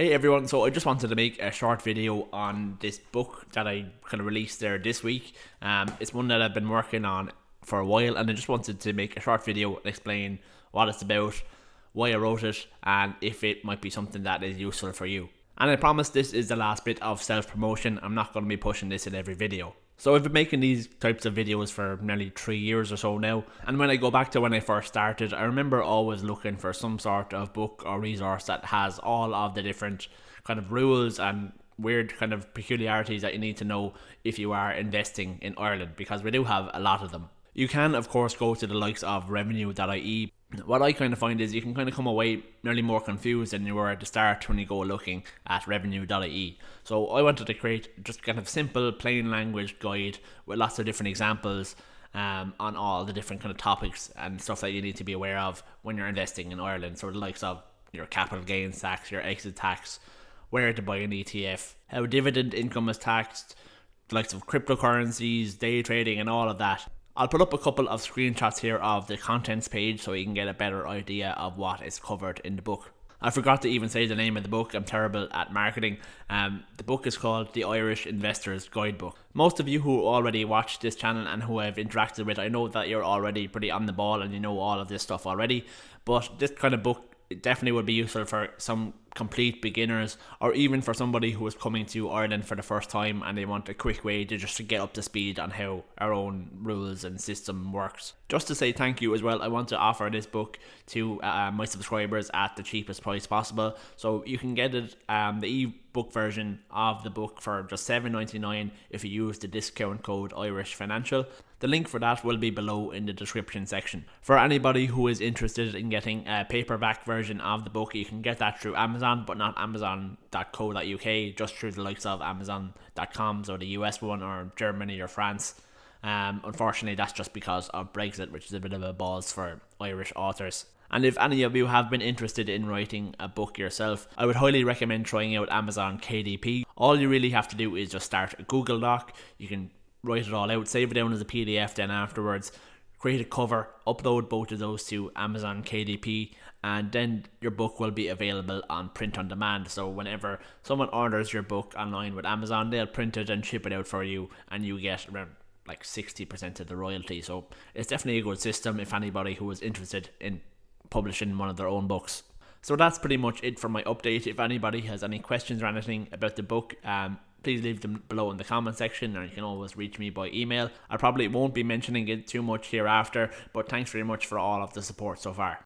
Hey everyone, so I just wanted to make a short video on this book that I kind of released there this week. It's one that I've been working on for a while, and I just wanted to make a short video and explain what it's about, why I wrote it, and if it might be something that is useful for you. And I promise this is the last bit of self-promotion. I'm not going to be pushing this in every video. So I've been making these types of videos for nearly 3 years or so now, and when I go back to when I first started, I remember always looking for some sort of book or resource that has all of the different kind of rules and weird kind of peculiarities that you need to know if you are investing in Ireland, because we do have a lot of them. You can of course go to the likes of revenue.ie. What I kind of find is you can kind of come away nearly more confused than you were at the start when you go looking at revenue.ie. So I wanted to create just kind of simple plain language guide with lots of different examples on all the different kind of topics and stuff that you need to be aware of when you're investing in Ireland. So the likes of your capital gains tax, your exit tax, where to buy an ETF, how dividend income is taxed, the likes of cryptocurrencies, day trading and all of that. I'll put up a couple of screenshots here of the contents page so you can get a better idea of what is covered in the book. I forgot to even say the name of the book. I'm terrible at marketing. The book is called The Irish Investor's Guidebook. Most of you who already watch this channel and who I've interacted with, I know that you're already pretty on the ball and you know all of this stuff already, but this kind of book definitely would be useful for some complete beginners, or even for somebody who is coming to Ireland for the first time and they want a quick way to just to get up to speed on how our own rules and system works. Just to say thank you as well, I want to offer this book to my subscribers at the cheapest price possible. So you can get it, the ebook version of the book, for just $7.99 if you use the discount code Irish Financial. The link for that will be below in the description section. For anybody who is interested in getting a paperback version of the book, you can get that through Amazon, but not amazon.co.uk, just through the likes of amazon.com, so the US one, or Germany or France. Unfortunately, that's just because of Brexit, which is a bit of a balls for Irish authors. And if any of you have been interested in writing a book yourself, I would highly recommend trying out Amazon KDP. All you really have to do is just start a Google Doc. You can write it all out, save it down as a PDF then afterwards, create a cover, upload both of those to Amazon KDP, and then your book will be available on print on demand. So whenever someone orders your book online with Amazon, they'll print it and ship it out for you, and you get around like 60% of the royalty. So it's definitely a good system if anybody who is interested in publishing one of their own books. So that's pretty much it for my update. If anybody has any questions or anything about the book, please leave them below in the comment section, or you can always reach me by email. I probably won't be mentioning it too much hereafter, but thanks very much for all of the support so far.